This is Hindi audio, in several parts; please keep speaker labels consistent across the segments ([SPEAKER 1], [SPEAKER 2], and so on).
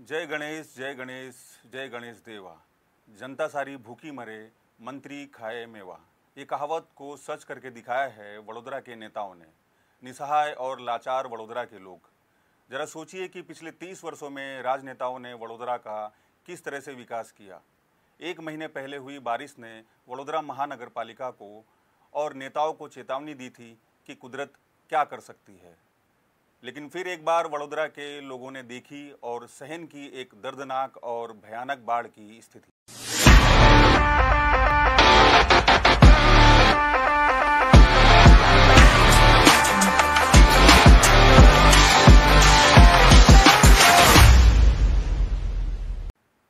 [SPEAKER 1] जय गणेश जय गणेश जय गणेश देवा। जनता सारी भूखी मरे, मंत्री खाए मेवा। ये कहावत को सच करके दिखाया है वडोदरा के नेताओं ने। निसहाय और लाचार वडोदरा के लोग, जरा सोचिए कि पिछले 30 वर्षों में राजनेताओं ने वडोदरा का किस तरह से विकास किया। एक महीने पहले हुई बारिश ने वडोदरा महानगर पालिका को और नेताओं को चेतावनी दी थी कि कुदरत क्या कर सकती है। लेकिन फिर एक बार वडोदरा के लोगों ने देखी और सहन की एक दर्दनाक और भयानक बाढ़ की स्थिति।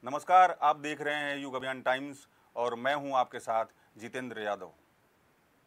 [SPEAKER 1] नमस्कार, आप देख रहे हैं युग अभियान टाइम्स और मैं हूं आपके साथ जितेंद्र यादव।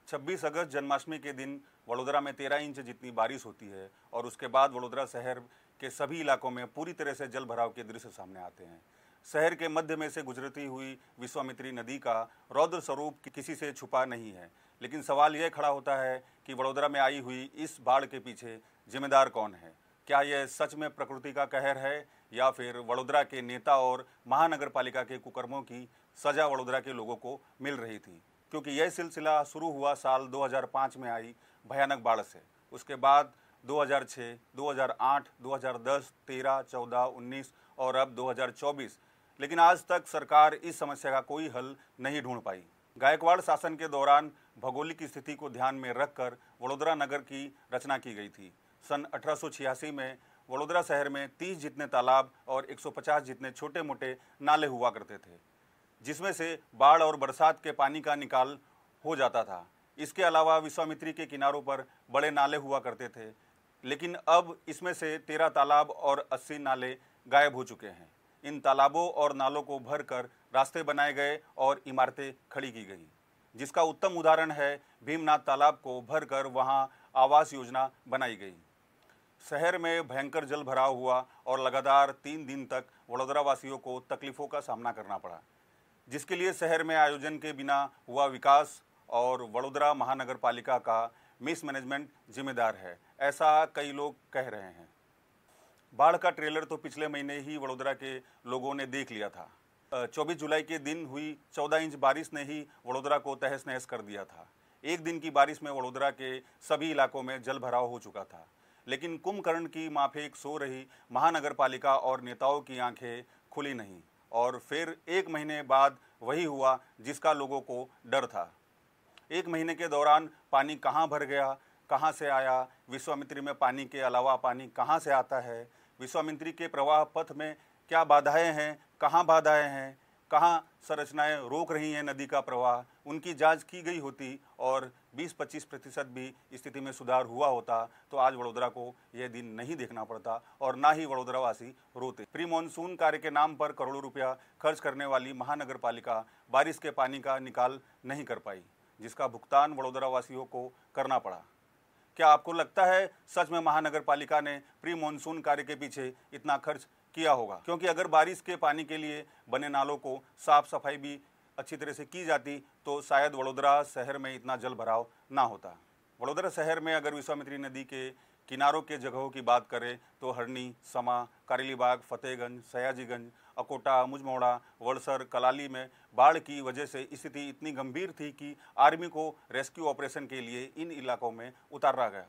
[SPEAKER 1] 26 अगस्त जन्माष्टमी के दिन वडोदरा में 13 इंच जितनी बारिश होती है और उसके बाद वडोदरा शहर के सभी इलाकों में पूरी तरह से जल भराव के दृश्य सामने आते हैं। शहर के मध्य में से गुजरती हुई विश्वामित्री नदी का रौद्र स्वरूप किसी से छुपा नहीं है। लेकिन सवाल यह खड़ा होता है कि वडोदरा में आई हुई इस बाढ़ के पीछे जिम्मेदार कौन है। क्या यह सच में प्रकृति का कहर है या फिर वडोदरा के नेता और महानगर पालिका के कुकर्मों की सजा वडोदरा के लोगों को मिल रही थी। क्योंकि यह सिलसिला शुरू हुआ साल 2005 में आई भयानक बाढ़ से। उसके बाद 2006, 2008, 2010, 13, 14, 19 और अब 2024। लेकिन आज तक सरकार इस समस्या का कोई हल नहीं ढूंढ पाई। गायकवाड़ शासन के दौरान भौगोलिक स्थिति को ध्यान में रखकर वडोदरा नगर की रचना की गई थी। सन 1886 में वडोदरा शहर में 30 जितने तालाब और 150 जितने छोटे मोटे नाले हुआ करते थे, जिसमें से बाढ़ और बरसात के पानी का निकाल हो जाता था। इसके अलावा विश्वामित्री के किनारों पर बड़े नाले हुआ करते थे, लेकिन अब इसमें से 13 तालाब और 80 नाले गायब हो चुके हैं। इन तालाबों और नालों को भरकर रास्ते बनाए गए और इमारतें खड़ी की गई, जिसका उत्तम उदाहरण है भीमनाथ तालाब को भरकर वहां आवास योजना बनाई गई। शहर में भयंकर जल भराव हुआ और लगातार 3 दिन तक वडोदरा वासियों को तकलीफों का सामना करना पड़ा, जिसके लिए शहर में आयोजन के बिना हुआ विकास और वडोदरा महानगर पालिका का मिसमैनेजमेंट जिम्मेदार है, ऐसा कई लोग कह रहे हैं। बाढ़ का ट्रेलर तो पिछले महीने ही वडोदरा के लोगों ने देख लिया था। 24 जुलाई के दिन हुई 14 इंच बारिश ने ही वडोदरा को तहस नहस कर दिया था। एक दिन की बारिश में वडोदरा के सभी इलाकों में जल भराव हो चुका था। लेकिन कुंभकर्ण की माफिक सो रही महानगर पालिका और नेताओं की आंखें खुली नहीं और फिर एक महीने बाद वही हुआ जिसका लोगों को डर था। एक महीने के दौरान पानी कहां भर गया, कहां से आया, विश्वामित्री में पानी के अलावा पानी कहां से आता है, विश्वामित्री के प्रवाह पथ में क्या बाधाएं हैं, कहां बाधाएं हैं, कहां संरचनाएं रोक रही हैं नदी का प्रवाह, उनकी जांच की गई होती और 20-25% भी स्थिति में सुधार हुआ होता तो आज वडोदरा को यह दिन नहीं देखना पड़ता और ना ही वडोदरा वासी रोते। प्री मानसून कार्य के नाम पर करोड़ों रुपया खर्च करने वाली महानगर पालिका बारिश के पानी का निकाल नहीं कर पाई, जिसका भुगतान वडोदरा वासियों को करना पड़ा। क्या आपको लगता है सच में महानगर पालिका ने प्री मानसून कार्य के पीछे इतना खर्च किया होगा? क्योंकि अगर बारिश के पानी के लिए बने नालों को साफ सफाई भी अच्छी तरह से की जाती तो शायद वडोदरा शहर में इतना जल भराव ना होता। वडोदरा शहर में अगर विश्वामित्री नदी के किनारों के जगहों की बात करें तो हरनी, समा, कारेलीबाग, फतेहगंज, सयाजीगंज, अकोटा, मुजमोड़ा, वड़सर, कलाली में बाढ़ की वजह से स्थिति इतनी गंभीर थी कि आर्मी को रेस्क्यू ऑपरेशन के लिए इन इलाकों में उतारा गया।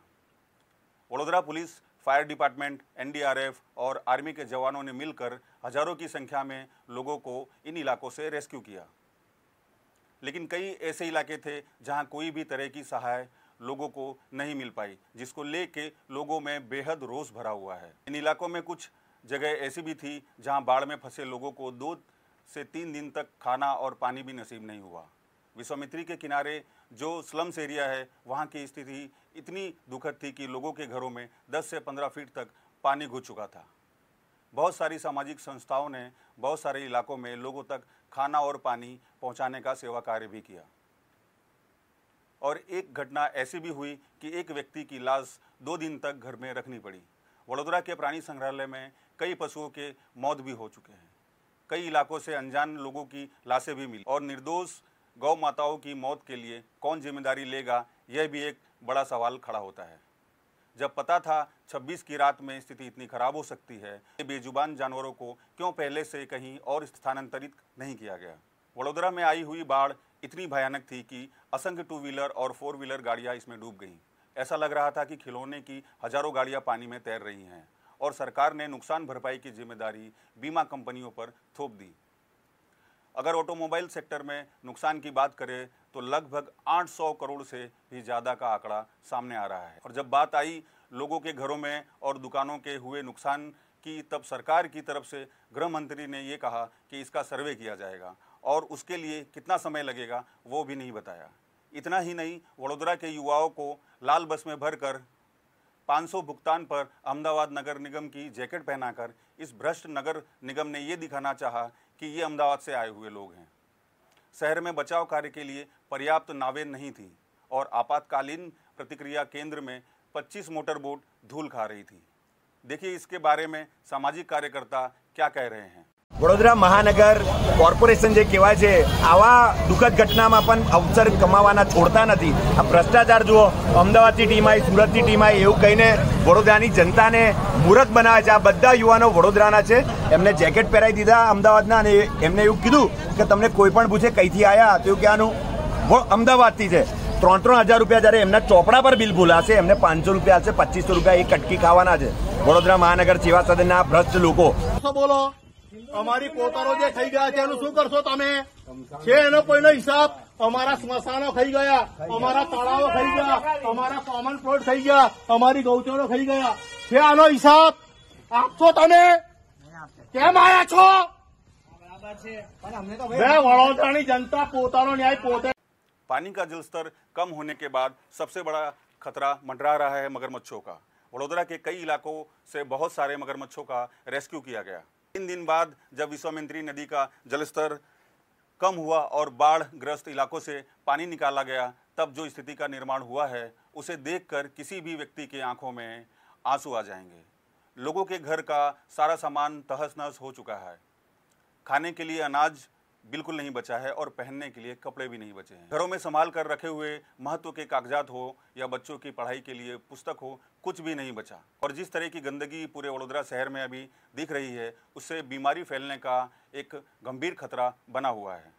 [SPEAKER 1] Vadodara police, fire department, NDRF और आर्मी के जवानों ने मिलकर हजारों की संख्या में लोगों को इन इलाकों से रेस्क्यू किया। लेकिन कई ऐसे इलाके थे जहां कोई भी तरह की सहायता लोगों को नहीं मिल पाई, जिसको लेके लोगों में बेहद रोष भरा हुआ है। इन इलाकों में कुछ जगह ऐसी भी थी जहां बाढ़ में फंसे लोगों को 2 से 3 दिन तक खाना और पानी भी नसीब नहीं हुआ। विश्वामित्री के किनारे जो स्लम्स एरिया है वहां की स्थिति इतनी दुखद थी कि लोगों के घरों में 10 से 15 फीट तक पानी घुस चुका था। बहुत सारी सामाजिक संस्थाओं ने बहुत सारे इलाकों में लोगों तक खाना और पानी पहुंचाने का सेवा कार्य भी किया। और एक घटना ऐसी भी हुई कि एक व्यक्ति की लाश 2 दिन तक घर में रखनी पड़ी। वडोदरा के प्राणी संग्रहालय में कई पशुओं के मौत भी हो चुके हैं। कई इलाकों से अनजान लोगों की लाशें भी मिली और निर्दोष गौ माताओं की मौत के लिए कौन जिम्मेदारी लेगा, यह भी एक बड़ा सवाल खड़ा होता है। जब पता था 26 की रात में स्थिति इतनी खराब हो सकती है, बेजुबान जानवरों को क्यों पहले से कहीं और स्थानांतरित नहीं किया गया। वडोदरा में आई हुई बाढ़ इतनी भयानक थी कि असंख्य 2 व्हीलर और 4 व्हीलर गाड़ियां इसमें डूब गईं। ऐसा लग रहा था कि खिलौने की हजारों गाड़ियां पानी में तैर रही हैं और सरकार ने नुकसान भरपाई की जिम्मेदारी बीमा कंपनियों पर थोप दी। अगर ऑटोमोबाइल सेक्टर में नुकसान की बात करें तो लगभग 800 करोड़ से भी ज़्यादा का आंकड़ा सामने आ रहा है। और जब बात आई लोगों के घरों में और दुकानों के हुए नुकसान की, तब सरकार की तरफ से गृह मंत्री ने ये कहा कि इसका सर्वे किया जाएगा और उसके लिए कितना समय लगेगा वो भी नहीं बताया। इतना ही नहीं, वडोदरा के युवाओं को लाल बस में भरकर 500 भुगतान पर अहमदाबाद नगर निगम की जैकेट पहनाकर इस भ्रष्ट नगर निगम ने ये दिखाना चाहा कि ये अहमदाबाद से आए हुए लोग हैं। शहर में बचाव कार्य के लिए पर्याप्त नावें नहीं थी और आपातकालीन प्रतिक्रिया केंद्र में 25 मोटर बोट धूल खा रही थी। देखिए इसके बारे में सामाजिक कार्यकर्ता क्या कह रहे हैं।
[SPEAKER 2] वडोदरा महानगर કોર્પોરેશન જે કહેવાય છે આવા દુઃખદ ઘટનામાં પણ અવસર કમાવાના છોડતા નથી। આ ભ્રષ્ટાચાર જુઓ, અમદાવાદની ટીમ આવી, સુરતની ટીમ આવી એવું કહીને વડોદરાની જનતાને મૂર્ખ બનાવે છે। આ બધા યુવાનો વડોદરાના છે, એમને જેકેટ પહેરાવી દીધા અમદાવાદના અને એમને એવું કીધું કે તમને કોઈ પણ પૂછે કઈથી આયા તો એવું કહેવાનું અમદાવાદથી છે। 3-3 હજાર રૂપિયા જ્યારે એમના ચોપડા પર બિલ ભૂલાશે, એમને 500 રૂપિયા હશે, 2500 રૂપિયા એક કટકી ખાવાના છે। વડોદરા મહાનગર સેવા સદનના ભ્રષ્ટ લોકો
[SPEAKER 3] બોલો અમારી પોતાનો જે ખાઈ ગયા છે એનું શું કરશો તમે? છે એનો કોઈનો હિસાબ? અમારા સ્મશાનો ખાઈ ગયા, અમારા તળાવો ખાઈ ગયા, અમારા કોમન પ્લોટ ખાઈ ગયા, અમારી ગૌચરો ખાઈ ગયા। છે આનો હિસાબ આપશો તમે? કેમ આયા છો? વડોદરાની जनता પોતાનો ન્યાય પોતે।
[SPEAKER 1] पानी का जलस्तर कम होने के बाद सबसे बड़ा खतरा मंडरा रहा है मगरमच्छों का। वडोदरा के कई इलाकों से बहुत सारे मगरमच्छों का रेस्क्यू किया गया। 3 दिन बाद जब विश्वामित्री नदी का जलस्तर कम हुआ और बाढ़ ग्रस्त इलाकों से पानी निकाला गया, तब जो स्थिति का निर्माण हुआ है उसे देखकर किसी भी व्यक्ति की आंखों में आंसू आ जाएंगे। लोगों के घर का सारा सामान तहस नहस हो चुका है। खाने के लिए अनाज बिल्कुल नहीं बचा है और पहनने के लिए कपड़े भी नहीं बचे हैं। घरों में संभाल कर रखे हुए महत्व के कागजात हो या बच्चों की पढ़ाई के लिए पुस्तक हो, कुछ भी नहीं बचा। और जिस तरह की गंदगी पूरे वडोदरा शहर में अभी दिख रही है, उससे बीमारी फैलने का एक गंभीर खतरा बना हुआ है।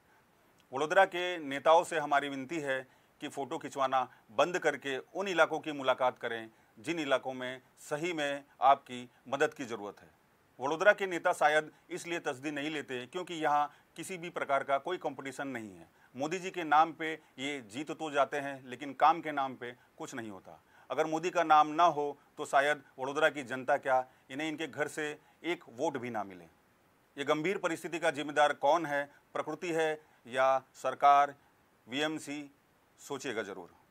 [SPEAKER 1] वडोदरा के नेताओं से हमारी विनती है कि फ़ोटो खिंचवाना बंद करके उन इलाकों की मुलाकात करें जिन इलाकों में सही में आपकी मदद की ज़रूरत है। वडोदरा के नेता शायद इसलिए तस्दी नहीं लेते क्योंकि यहाँ किसी भी प्रकार का कोई कंपटीशन नहीं है। मोदी जी के नाम पे ये जीत तो जाते हैं, लेकिन काम के नाम पे कुछ नहीं होता। अगर मोदी का नाम ना हो तो शायद वडोदरा की जनता क्या, इन्हें इनके घर से एक वोट भी ना मिले। ये गंभीर परिस्थिति का जिम्मेदार कौन है? प्रकृति है या सरकार, वीएमसी? सोचिएगा ज़रूर।